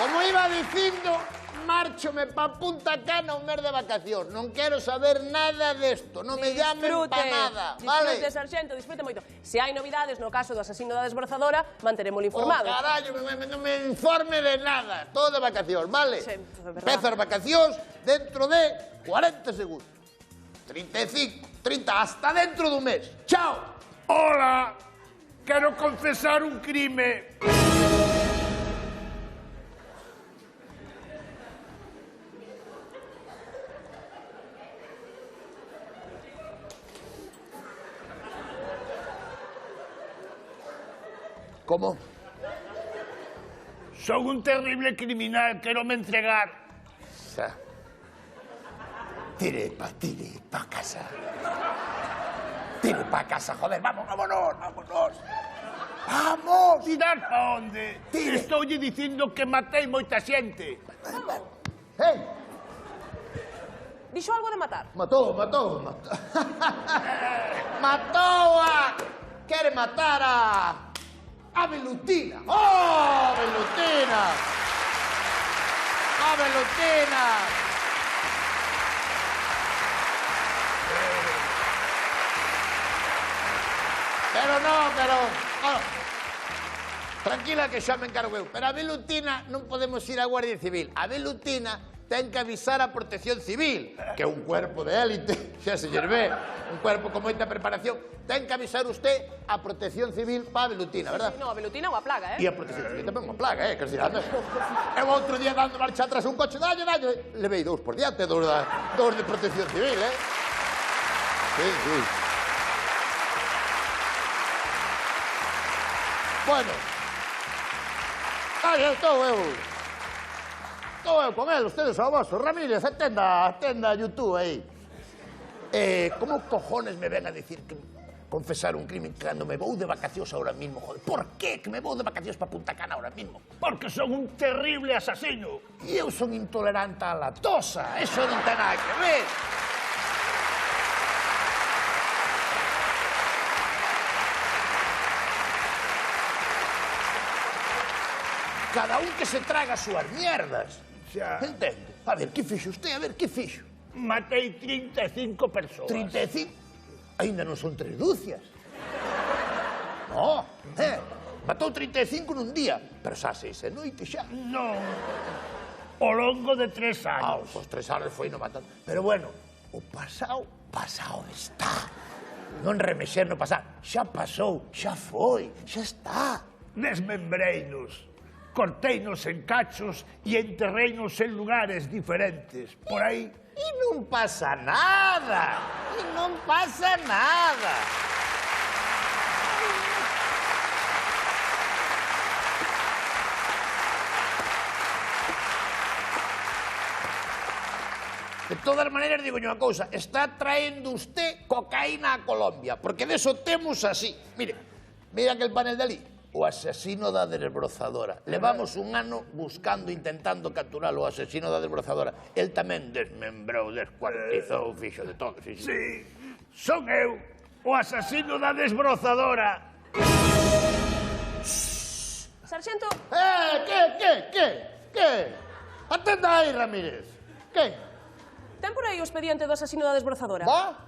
Como iba dicindo, márchome pa Punta Cana un mes de vacacións. Non quero saber nada desto. Non me llamen pa nada, vale? Disfrute, sarxento, disfrute moito. Se hai novidades no caso do asasino da desbrozadora, manterémolo informado. Oh, carallo, non me informe de nada. Todo de vacacións, vale? Sí, é verdad. Empeza as vacacións dentro de 40 segundos. 35, 30, hasta dentro dun mes. Chao. Hola, quero confesar un crime. Como? Son un terrible criminal, quero me entregar. Xa. Tire pa casa. Tire pa casa, joder, vámonos. Vamos. Tirar pa onde? Tire. Estoulle dicindo que matei moita xente. Hey, Dixo algo de matar. matou. Matou a... Quere matar a Velutina. ¡Oh, Velutina! ¡A Velutina! Bueno, tranquila que xa me encargo eu. Pero a Velutina non podemos ir á Guardia Civil. A Velutina ten que avisar a Protección Civil, que é un cuerpo de élite, xa se lle ve, un cuerpo con moita preparación. Ten que avisar usted a Protección Civil pa a Velutina, verdad? Sí, no, a Velutina é unha plaga, E a Protección Civil tamén é unha plaga, que se anda. Eu outro día dando marcha atrás un coche, dalle, levei dous por diante, dous de Protección Civil, Sí. Bueno. Estou eu con el, ustedes ao vosso. Ramírez, atenda YouTube aí. Como cojones me ven a decir que confesar un crimen cando me vou de vacacións ahora mismo, joder? Por qué que me vou de vacacións pa Punta Cana ahora mismo? Porque son un terrible asasino. E eu son intolerante á lactosa, eso non ten nada que ver. Cada un que se traga as súas mierdas. Xa. Entende? A ver, que fixo usted? A ver, que fixo? Matei 35 persoas. 35? Ainda non son 3 dúcias. No, matou 35 nun día, pero xa 6 e noite xa. Non. Ao longo de 3 anos. Os 3 anos foi no matando. Pero bueno, o pasado está. Non remexer no pasado. Xa pasou, xa foi, xa está. Desmembreinos. Corteinos en cachos e enterreinos en lugares diferentes. Por aí. E non pasa nada. De todas maneiras, digo unha cousa, está traendo usted cocaína a Colombia, porque deso temos así. Mira aquel panel de ali, o asesino da desbrozadora. Levamos un ano buscando, intentando capturar o asesino da desbrozadora. El tamén desmembrou, descuartizou, fixo de todo. Sí, son eu, o asesino da desbrozadora. Sarxento, Que? Atenda aí, Ramírez. Que? ten por aí o expediente do asasino da desbrozadora? Va?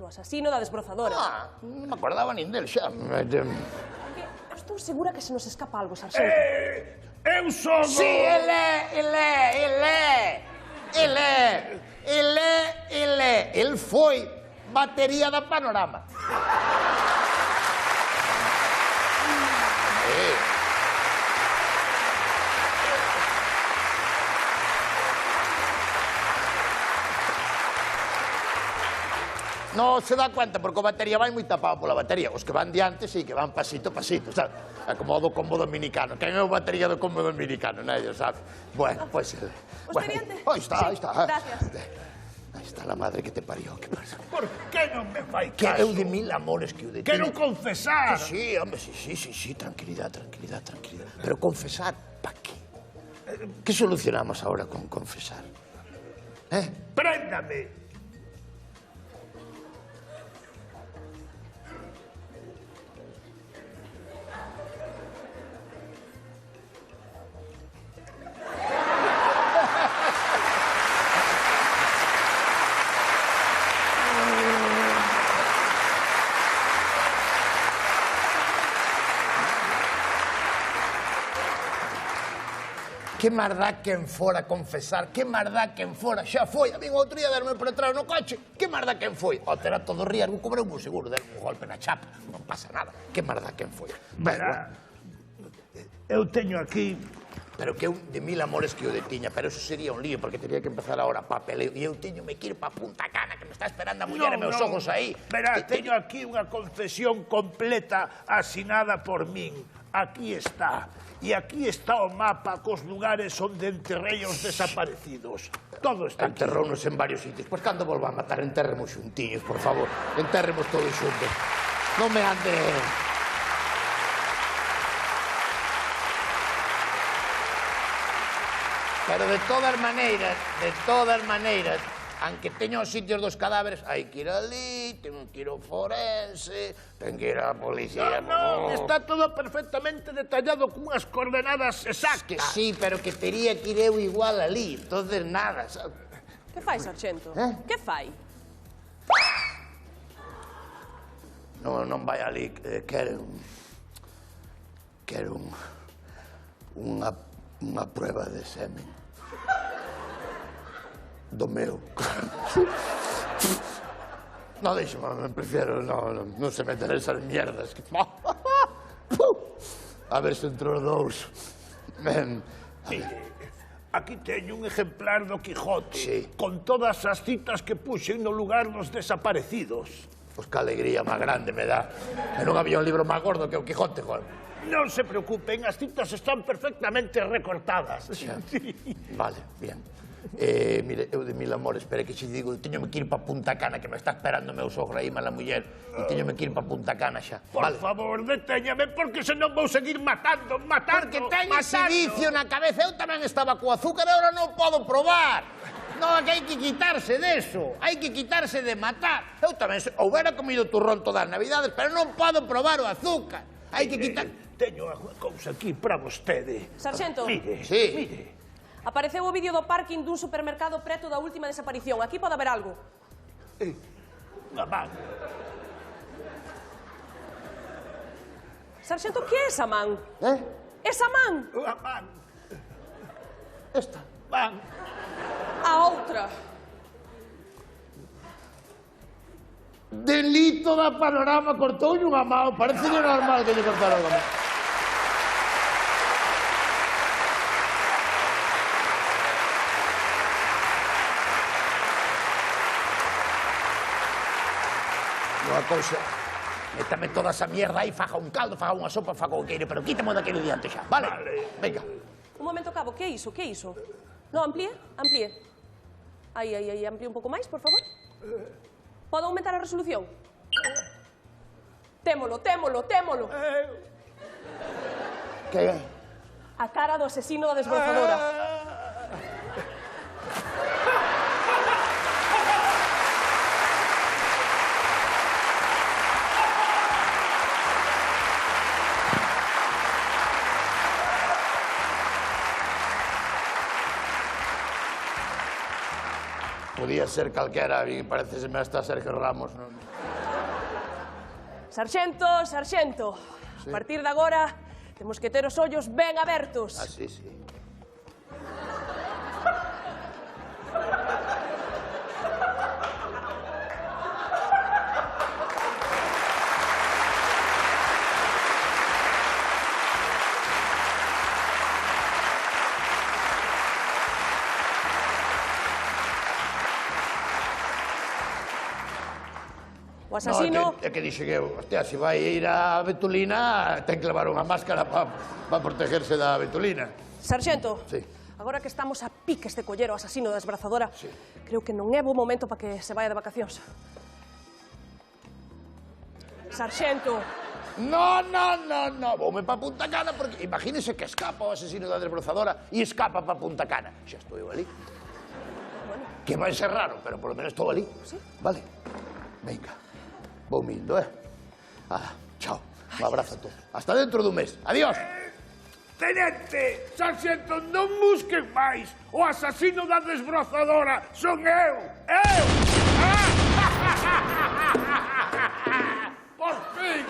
Do asasino da desbrozadora. Non me acordaba nin del xa. Estou segura que se nos escapa algo, sarxento. Eu son Sí, el é. El foi batería da Panorama. No se dá cuenta, porque o batería vai moi tapado pola batería. Os que van diante, sí, que van pasito, sabes? É como o do combo dominicano. Quen é o batería do combo dominicano, nadie sabe. Bueno, pues... Expediente. Aí está. Gracias. Aí está la madre que te parió, que pasa? Por que non me fai Que caso? eu de mil amores que o de ti. Quero confesar. Sí, hombre, sí, tranquilidad. Pero confesar, ¿para qué? ¿Qué solucionamos ahora con confesar? Préndame. Que máis dá quen fora confesar, que máis dá quen fora xa foi. A min outro día darme por atrás no coche, que máis dá quen foi. O terá todo riesgo, cobreu un seguro, der un golpe na chapa, non pasa nada. Que máis dá quen foi. Verá, eu teño aquí... Pero que eu de mil amores que eu detiña, pero eso sería un lío, porque teria que empezar ahora papeleo. E eu teño me que ir pa Punta Cana, que me está esperando a muller e meus ojos aí. Verá, teño aquí unha confesión completa asinada por min. Aquí está. E aquí está o mapa cos lugares onde enterrei os desaparecidos. Todo está aquí. Enterrounos en varios sitios. Pois cando volva a matar, enterremos xuntiños, por favor. Enterremos todos xuntos. Non me ande... Pero de todas maneiras, aunque teño os sitios dos cadáveres, hai que ir ali, ten que ir ao forense, ten que ir á policía... No, está todo perfectamente detallado cunhas coordenadas exactas. Que sí, pero que tería que ir eu igual ali, entonces nada, sabes? Que fai, sarxento? Que fai? Non vai ali, quero unha prueba de semen. Do meu. Non, deixame, prefiero, non se meter esas mierdas. A ver se entre os dous. Aquí teño un exemplar do Quijote, Sí. con todas as citas que puxen no lugar dos desaparecidos. Pois que alegría máis grande me dá. Que non había un libro máis gordo que o Quijote, joder. Non se preocupen, as citas están perfectamente recortadas. Sí. Vale, bien. Mire, eu de mil amores, espera que xe digo, teñome que ir pa Punta Cana, que me está esperando meu sogro aí, mala muller, e teñome que ir pa Punta Cana xa. Por favor, detéñame, porque senón vou seguir matando. Porque teño ese vicio na cabeza, eu tamén estaba co azúcar e agora non podo probar. Non, que hai que quitarse deso, hai que quitarse de matar. Eu tamén houbera comido turrón todas as navidades, pero non podo probar o azúcar. Hai que quitar... Teño unha cousa aquí para vostede. Sarxento. Mire, Sí. mire. Apareceu o vídeo do parking dun supermercado preto da última desaparición. Aquí pode haber algo. Unha man. Sarxento, que é esa man? Esa man? Unha man. Esta. Man. A outra. Delito da Panorama cortoulle unha mão, parece normal que lle cortaron unha mão. Unha cousa, métame toda esa mierda aí, faga un caldo, faga unha sopa, faga o que queire, pero quítame daquele diante xa, vale? Venga. Un momento, Cabo, que é iso? Que é iso? No, amplíe, amplíe. Aí, amplíe un pouco máis, por favor. Pode aumentar a resolución? Témolo. Que é? A cara do asesino da desbrozadora. Podía ser calquera, a mí pareceseme hasta Sergio Ramos, non? Sarxento. A partir de agora, temos que ter os ollos ben abertos. Así, sí. O asasino... É que dixen eu, hostia, se vai ir a Betulina, ten que levar unha máscara para protegerse da Betulina. Sarxento, Sí. agora que estamos a piques de coller o asasino da desbrazadora, creo que non é bo momento para que se vaya de vacacións. Sarxento, No, voume pa Punta Cana, porque imagínese que escapa o asesino da desbrozadora e escapa pa Punta Cana. Xa estou eu ali. Que vai ser raro, pero polo menos estou ali. Sí. Vale, venga, vou mindo, chao, un abrazo a todos. Hasta dentro dun mes, adiós. Tenente, sarxento, non busquen máis. O asasino da desbrozadora son eu. Por fin.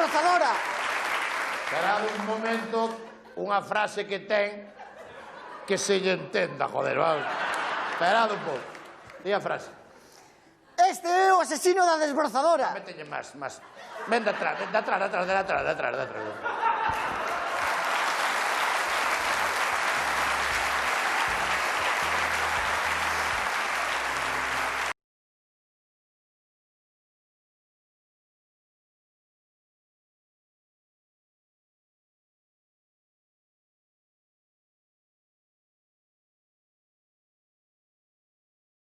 desbrozadora. Esperad un momento, unha frase que ten que se lle entenda, joder, vamos. Esperad un pouco. Di a frase. Este é o asesino da desbrozadora. Mételle máis. Ven de atrás, de atrás.